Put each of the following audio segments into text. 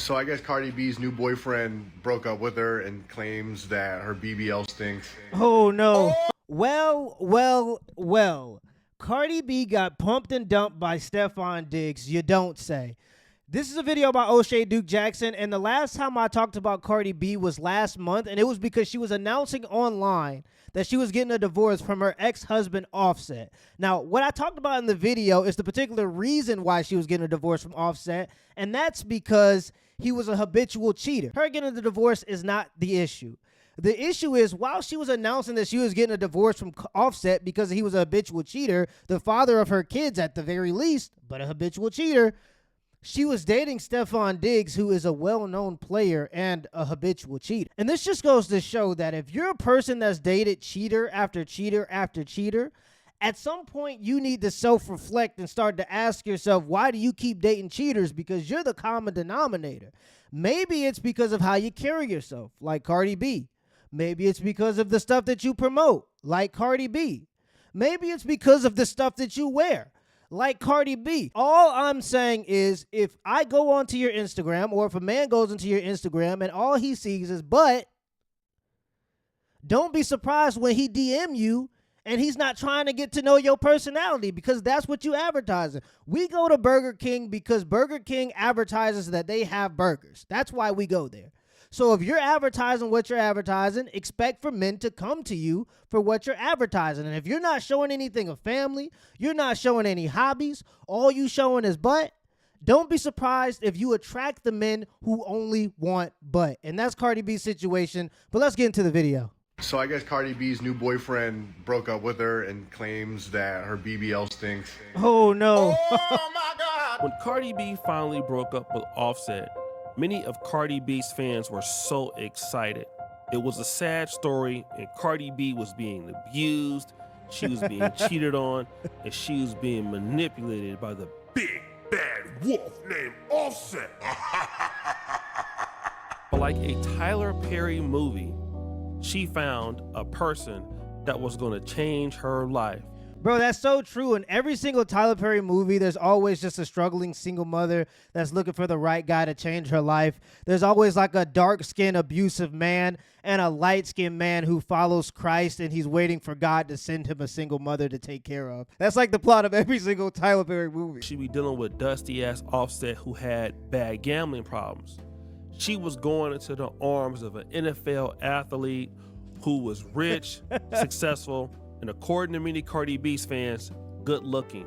So I guess Cardi B's new boyfriend broke up with her and claims that her BBL stinks. Oh no. Well. Cardi B got pumped and dumped by Stefon Diggs. You don't say. This is a video about O'Shea Duke Jackson, and the last time I talked about Cardi B was last month, and it was because she was announcing online that she was getting a divorce from her ex-husband Offset. Now, what I talked about in the video is the particular reason why she was getting a divorce from Offset, and that's because he was a habitual cheater. Her getting the divorce is not the issue. The issue is, while she was announcing that she was getting a divorce from Offset because he was a habitual cheater, the father of her kids at the very least, but a habitual cheater, she was dating Stefon Diggs, who is a well-known player and a habitual cheater. And this just goes to show that if you're a person that's dated cheater after cheater after cheater, at some point you need to self-reflect and start to ask yourself, why do you keep dating cheaters? Because you're the common denominator. Maybe it's because of how you carry yourself, like Cardi B. Maybe it's because of the stuff that you promote, like Cardi B. Maybe it's because of the stuff that you wear, like Cardi B. All I'm saying is, if I go onto your Instagram, or if a man goes into your Instagram and all he sees is butt, don't be surprised when he DM you and he's not trying to get to know your personality, because that's what you advertising. We go to Burger King because Burger King advertises that they have burgers. That's why we go there. So if you're advertising what you're advertising, expect for men to come to you for what you're advertising. And if you're not showing anything of family, you're not showing any hobbies, all you showing is butt, don't be surprised if you attract the men who only want butt. And that's Cardi B's situation. But let's get into the video. So I guess Cardi B's new boyfriend broke up with her and claims that her BBL stinks. Oh no. Oh my God. When Cardi B finally broke up with Offset, many of Cardi B's fans were so excited. It was a sad story, and Cardi B was being abused, she was being cheated on, and she was being manipulated by the Big bad wolf named Offset. But like a Tyler Perry movie, she found a person that was going to change her life. Bro, that's so true. In every single Tyler Perry movie, there's always just a struggling single mother that's looking for the right guy to change her life. There's always like a dark-skinned abusive man and a light-skinned man who follows Christ, and he's waiting for God to send him a single mother to take care of. That's like the plot of every single Tyler Perry movie. She be dealing with dusty-ass Offset who had bad gambling problems. She was going into the arms of an NFL athlete who was rich, successful, and according to many Cardi B's fans, good looking.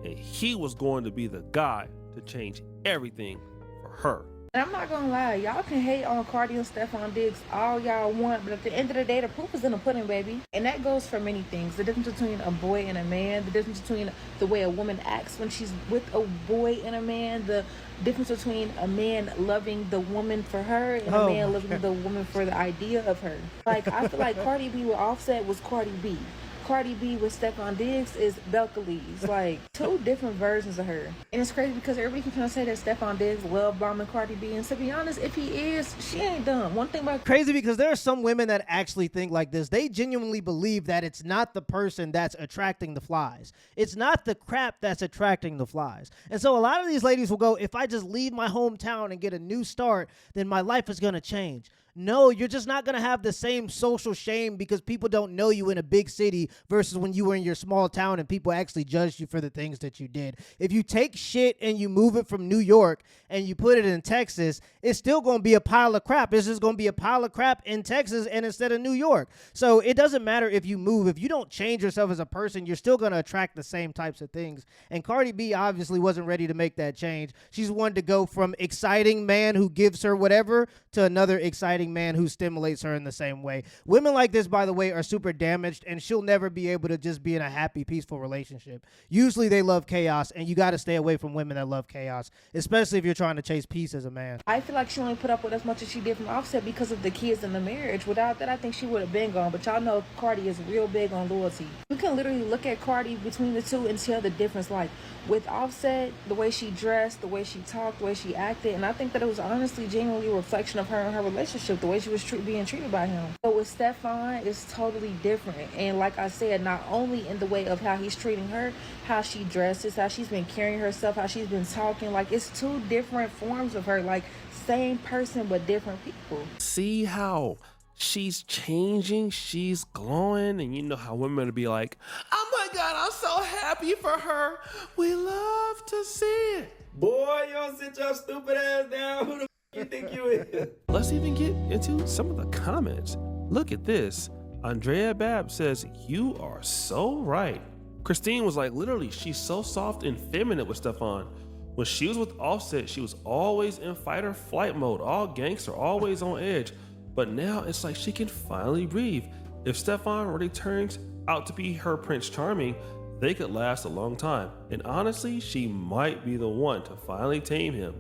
And he was going to be the guy to change everything for her. And I'm not gonna lie, y'all can hate on Cardi and Stefon Diggs all y'all want, but at the end of the day, the proof is in the pudding, baby. And that goes for many things. The difference between a boy and a man, the difference between the way a woman acts when she's with a boy and a man, the difference between a man loving the woman for her and a man loving the woman for the idea of her. Like, I feel like Cardi B with Offset was Cardi B. Cardi B with Stefon Diggs is Belcalis, like two different versions of her. And it's crazy because everybody keeps trying to say that Stefon Diggs love bombing Cardi B, and to be honest, if he is, she ain't dumb. One thing about crazy, because there are some women that actually think like this. They genuinely believe that it's not the person that's attracting the flies. It's not the crap that's attracting the flies. And so a lot of these ladies will go, if I just leave my hometown and get a new start, then my life is going to change. No, you're just not going to have the same social shame because people don't know you in a big city versus when you were in your small town and people actually judged you for the things that you did. If you take shit and you move it from New York and you put it in Texas, it's still going to be a pile of crap. It's just going to be a pile of crap in Texas and instead of New York. So it doesn't matter if you move. If you don't change yourself as a person, you're still going to attract the same types of things. And Cardi B obviously wasn't ready to make that change. She's wanted to go from exciting man who gives her whatever to another exciting man who stimulates her in the same way. Women like this, by the way, are super damaged, and she'll never be able to just be in a happy, peaceful relationship. Usually they love chaos, and you got to stay away from women that love chaos, especially if you're trying to chase peace as a man. I feel like she only put up with as much as she did from Offset because of the kids and the marriage. Without that, I think she would have been gone. But y'all know Cardi is real big on loyalty. We can literally look at Cardi between the two and tell the difference. Like with Offset, the way she dressed, the way she talked, the way she acted, and I think that it was honestly genuinely a reflection of her and her relationship with the way she was being treated by him. But with Stefan, it's totally different. And like I said, not only in the way of how he's treating her, how she dresses, how she's been carrying herself, how she's been talking. Like, it's two different forms of her. Like, same person, but different people. See how she's changing, she's glowing, and you know how women will be like, oh my God, I'm so happy for her. We love to see it. Boy, you don't sit your stupid ass down. Who the f you think you is? Let's even get into some of the comments. Look at this. Andrea Babb says, you are so right. Christine was like, literally, she's so soft and feminine with Stefan. When she was with Offset, she was always in fight or flight mode, all gangster, always on edge. But now it's like she can finally breathe. If Stefan really turns out to be her Prince Charming, they could last a long time. And honestly, she might be the one to finally tame him.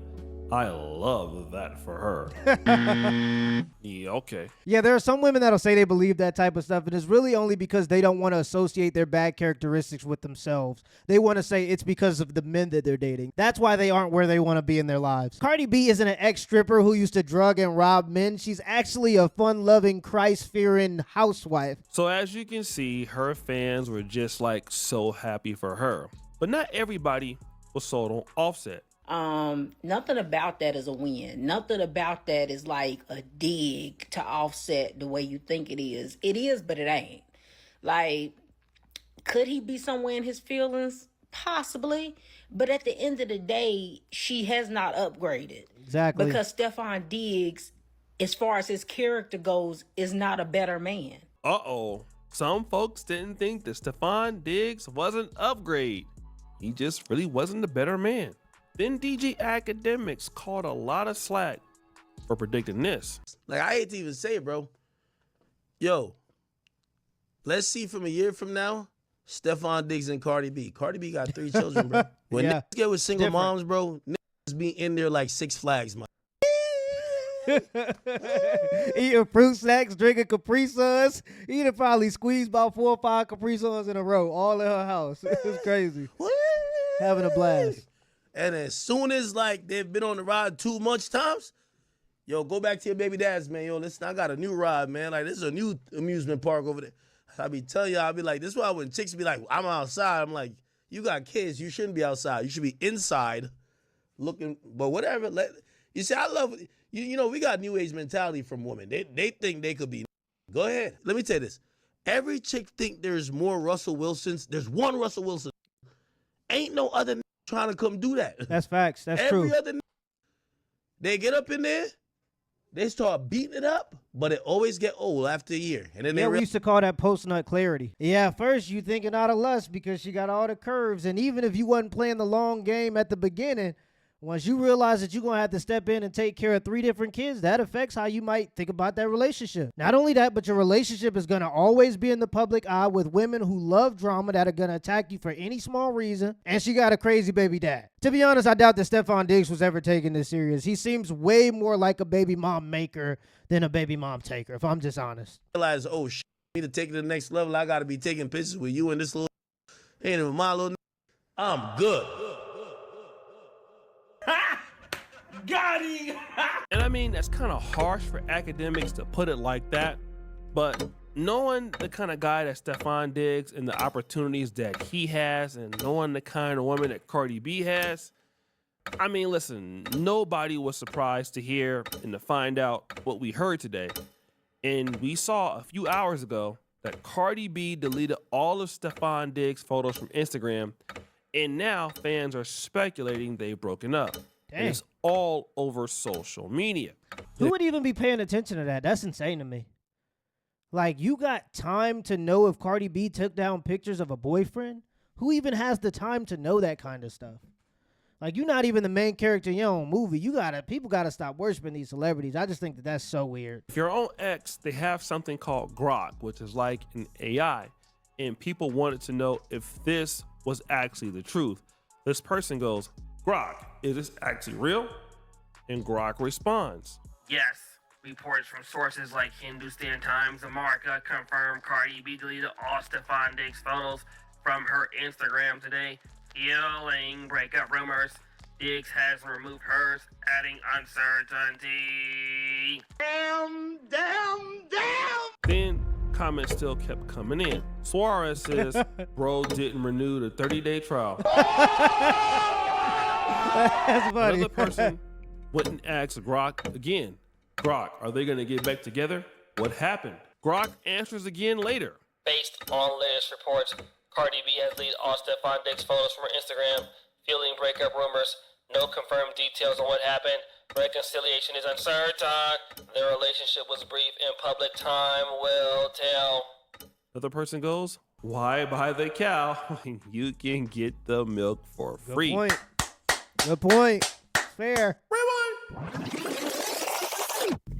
I love that for her. Yeah, okay. Yeah, there are some women that'll say they believe that type of stuff, and it's really only because they don't want to associate their bad characteristics with themselves. They want to say it's because of the men that they're dating. That's why they aren't where they want to be in their lives. Cardi B isn't an ex-stripper who used to drug and rob men. She's actually a fun-loving, Christ-fearing housewife. So as you can see, her fans were just like so happy for her. But not everybody was sold on Offset. Nothing about that is a win. Nothing about that is like a dig to Offset the way you think it is. It is, but it ain't. Like, could he be somewhere in his feelings? Possibly. But at the end of the day, she has not upgraded. Exactly. Because Stefan Diggs, as far as his character goes, is not a better man. Uh-oh. Some folks didn't think that Stefan Diggs was an upgrade. He just really wasn't a better man. Then DJ Academics caught a lot of slack for predicting this. Like, I hate to even say it, bro. Yo, let's see from a year from now, Stefan Diggs and Cardi B. Cardi B got 3 children, bro. When Yeah. niggas get with single Different. moms, bro, niggas be in there like Six Flags, man. Eating fruit snacks, drinking Capri Suns. He'd probably squeezed about 4 or 5 Capri Suns in a row, all in her house. It's crazy. Having a blast. And as soon as, like, they've been on the ride too much times, yo, go back to your baby dads, man. Yo, listen, I got a new ride, man. Like, this is a new amusement park over there. I be telling y'all, I be like, this is why when chicks be like, I'm outside, I'm like, you got kids, you shouldn't be outside. You should be inside looking, but whatever. You see, I love, you know, we got new age mentality from women. They think they could be. Go ahead. Let me tell you this. Every chick think there's more Russell Wilsons. There's one Russell Wilson. Ain't no other trying to come do that. That's facts. That's Every true. other they get up in there, they start beating it up, but it always get old after a year. And then Yeah, we they used to call that post-nut clarity. Yeah, first you thinking out of lust because she got all the curves. And even if you wasn't playing the long game at the beginning, once you realize that you're going to have to step in and take care of 3 different kids, that affects how you might think about that relationship. Not only that, but your relationship is going to always be in the public eye with women who love drama that are going to attack you for any small reason. And she got a crazy baby dad. To be honest, I doubt that Stefan Diggs was ever taking this serious. He seems way more like a baby mom maker than a baby mom taker, if I'm just honest. realize, oh, shit, me to take it to the next level, I got to be taking pictures with you and this little, ain't even my little, I'm good. Got him! And I mean, that's kind of harsh for academics to put it like that, but knowing the kind of guy that Stefan Diggs and the opportunities that he has, and knowing the kind of woman that Cardi B has, I mean, listen, nobody was surprised to hear and to find out what we heard today. And we saw a few hours ago that Cardi B deleted all of Stefan Diggs' photos from Instagram, and now fans are speculating they've broken up. Dang. And it's all over social media. Who would even be paying attention to that? That's insane to me. Like, you got time to know if Cardi B took down pictures of a boyfriend? Who even has the time to know that kind of stuff? Like, you're not even the main character in your own movie. People gotta stop worshiping these celebrities. I just think that that's so weird. If you're on X, they have something called Grok, which is like an AI. And people wanted to know if this was actually the truth. This person goes, Grok, is this actually real? And Grok responds, yes. Reports from sources like Hindustan Times America confirm Cardi B deleted all Stefan Diggs photos from her Instagram today, fueling breakup rumors. Diggs has removed hers, adding uncertainty. Damn Then comments still kept coming in. Suarez says, bro didn't renew the 30-day trial. That's funny. Another person went and asked Grok again. Grok, are they going to get back together? What happened? Grok answers again later. Based on latest reports, Cardi B has leaked all Stefan Diggs photos from her Instagram, fueling breakup rumors. No confirmed details on what happened. Reconciliation is uncertain. Their relationship was brief and public. Time will tell. Another person goes, why buy the cow when you can get the milk for free? Good point. Good point. Fair.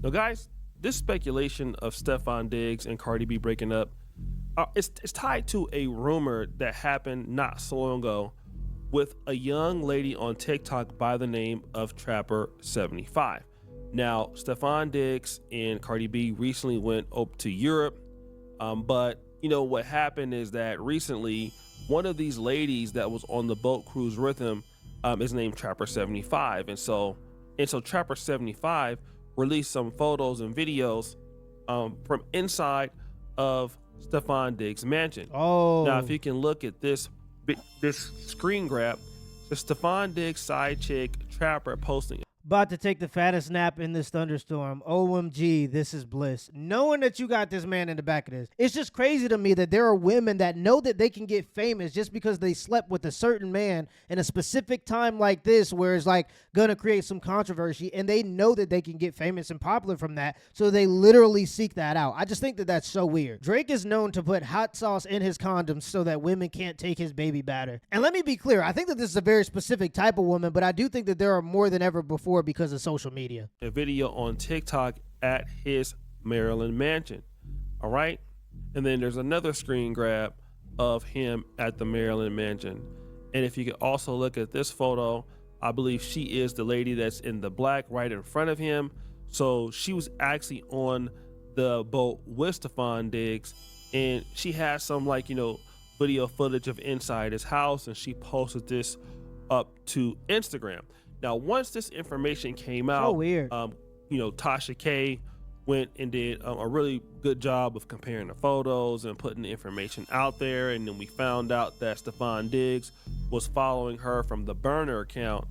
Now, guys, this speculation of Stefan Diggs and Cardi B breaking up, it's tied to a rumor that happened not so long ago with a young lady on TikTok by the name of Trapper75. Now, Stefan Diggs and Cardi B recently went up to Europe, but you know what happened is that recently one of these ladies that was on the boat cruise with him is named Trapper75, and so Trapper75 released some photos and videos from inside of Stefan Diggs' mansion. Oh, now if you can look at this screen grab, the Stefan Diggs side chick Trapper posting. about to take the fattest nap in this thunderstorm. OMG, this is bliss. Knowing that you got this man in the back of this. It's just crazy to me that there are women that know that they can get famous just because they slept with a certain man in a specific time like this, where it's like gonna create some controversy, and they know that they can get famous and popular from that, so they literally seek that out. I just think that that's so weird. Drake is known to put hot sauce in his condoms so that women can't take his baby batter. And let me be clear, I think that this is a very specific type of woman, but I do think that there are more than ever before because of social media. A video on TikTok at his Maryland mansion. All right. And then there's another screen grab of him at the Maryland mansion. And if you could also look at this photo, I believe she is the lady that's in the black right in front of him. So she was actually on the boat with Stefan Diggs, and she has some video footage of inside his house, and she posted this up to Instagram. Now, once this information came out, weird. Tasha K went and did a really good job of comparing the photos and putting the information out there. And then we found out that Stefan Diggs was following her from the burner account.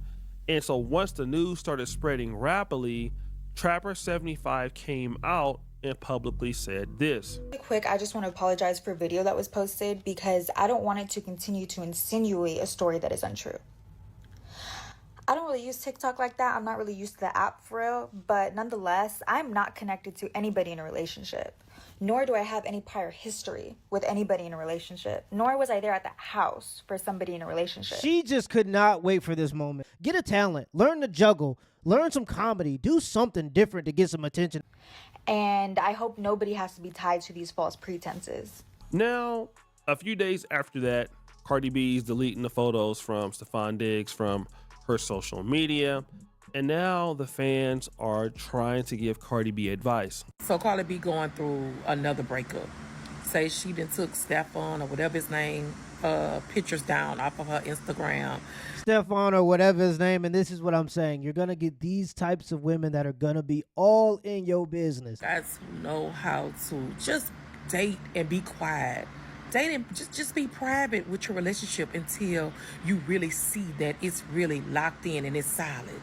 And so once the news started spreading rapidly, Trapper75 came out and publicly said this. Really quick, I just want to apologize for a video that was posted because I don't want it to continue to insinuate a story that is untrue. I don't really use TikTok like that. I'm not really used to the app for real, but nonetheless, I'm not connected to anybody in a relationship, nor do I have any prior history with anybody in a relationship, nor was I there at the house for somebody in a relationship. She just could not wait for this moment. Get a talent, learn to juggle, learn some comedy, do something different to get some attention. And I hope nobody has to be tied to these false pretenses. Now, a few days after that, Cardi B's deleting the photos from Stefan Diggs from her social media, and now the fans are trying to give Cardi B advice. So Cardi B going through another breakup. Say she done took Stefan or whatever his name pictures down off of her Instagram. Stefan or whatever his name, and this is what I'm saying. You're going to get these types of women that are going to be all in your business. Guys who know how to just date and be quiet. Dating, just be private with your relationship until you really see that it's really locked in and it's solid.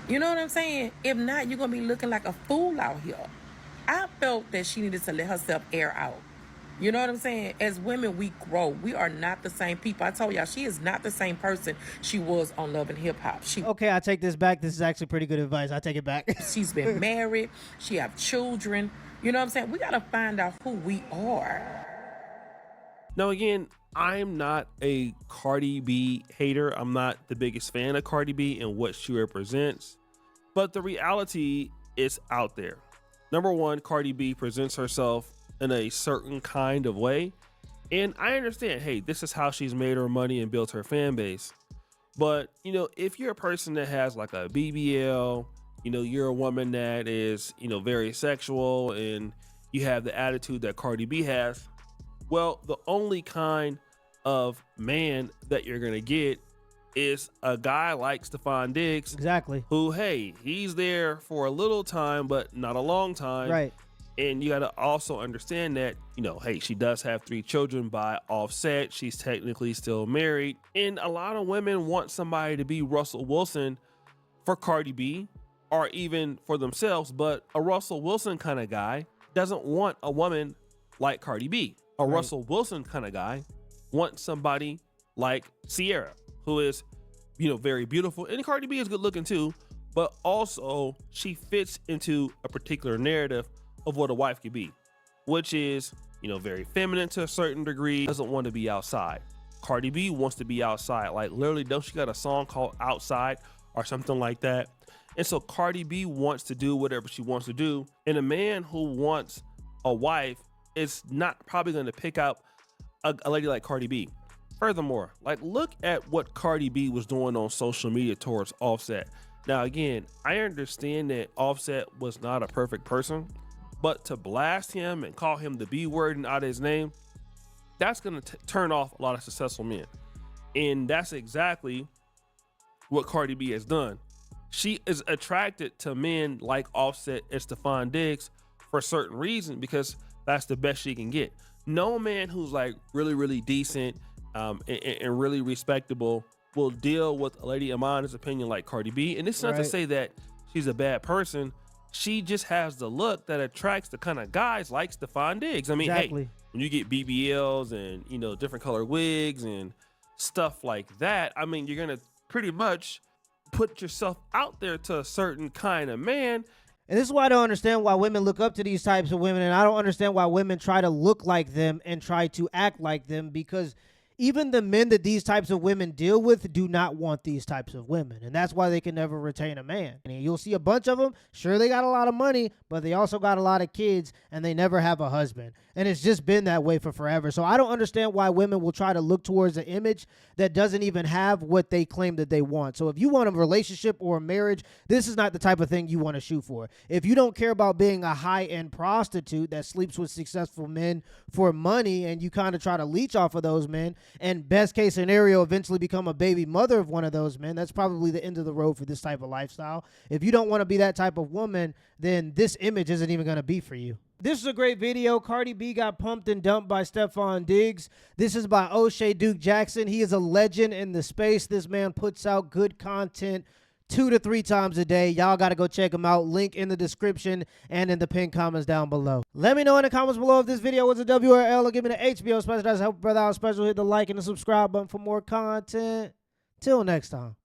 You know what I'm saying? If not, you're going to be looking like a fool out here. I felt that she needed to let herself air out. You know what I'm saying? As women, we grow. We are not the same people. I told y'all, she is not the same person she was on Love and Hip Hop. Okay, I take this back. This is actually pretty good advice. I take it back. She's been married. She have children. You know what I'm saying? We got to find out who we are. Now, again, I'm not a Cardi B hater. I'm not the biggest fan of Cardi B and what she represents, but the reality is out there. Number one, Cardi B presents herself in a certain kind of way, and I understand, hey, this is how she's made her money and built her fan base. But, if you're a person that has like a BBL, you're a woman that is, very sexual, and you have the attitude that Cardi B has, well, the only kind of man that you're going to get is a guy like Stephon Diggs, Exactly. who, hey, he's there for a little time, but not a long time. Right. And you got to also understand that, hey, she does have 3 children by Offset. She's technically still married. And a lot of women want somebody to be Russell Wilson for Cardi B or even for themselves. But a Russell Wilson kind of guy doesn't want a woman like Cardi B. A Right. Russell Wilson kind of guy wants somebody like Sierra, who is, very beautiful. And Cardi B is good looking too. But also she fits into a particular narrative of what a wife could be, which is, very feminine to a certain degree, doesn't want to be outside. Cardi B wants to be outside. Like, literally, don't she got a song called Outside or something like that? And so Cardi B wants to do whatever she wants to do. And a man who wants a wife is not probably going to pick up a lady like Cardi B. Furthermore, look at what Cardi B was doing on social media towards Offset. Now, again, I understand that Offset was not a perfect person, but to blast him and call him the B word and out of his name, that's going to turn off a lot of successful men. And that's exactly what Cardi B has done. She is attracted to men like Offset and Stephon Diggs for a certain reason, because that's the best she can get. No man who's really, really decent and really respectable will deal with a lady, in my honest opinion, like Cardi B. And it's not to say that she's a bad person. She just has the look that attracts the kind of guys like Stephon Diggs. I mean, Exactly. hey, when you get BBLs and, different color wigs and stuff like that, I mean, you're going to pretty much put yourself out there to a certain kind of man. And this is why I don't understand why women look up to these types of women. And I don't understand why women try to look like them and try to act like them, because even the men that these types of women deal with do not want these types of women. And that's why they can never retain a man. And you'll see a bunch of them. Sure, they got a lot of money, but they also got a lot of kids, and they never have a husband. And it's just been that way for forever. So I don't understand why women will try to look towards an image that doesn't even have what they claim that they want. So if you want a relationship or a marriage, this is not the type of thing you want to shoot for. If you don't care about being a high-end prostitute that sleeps with successful men for money, and you kind of try to leech off of those men, and best case scenario, eventually become a baby mother of one of those men, that's probably the end of the road for this type of lifestyle. If you don't want to be that type of woman, then this image isn't even going to be for you. This is a great video. Cardi B got pumped and dumped by Stephon Diggs. This is by O'Shea Duke Jackson. He is a legend in the space. This man puts out good content 2 to 3 times a day. Y'all got to go check him out. Link in the description and in the pinned comments down below. Let me know in the comments below if this video was a WRL or give me the HBO special. That's help brother out special. Hit the like and the subscribe button for more content. Till next time.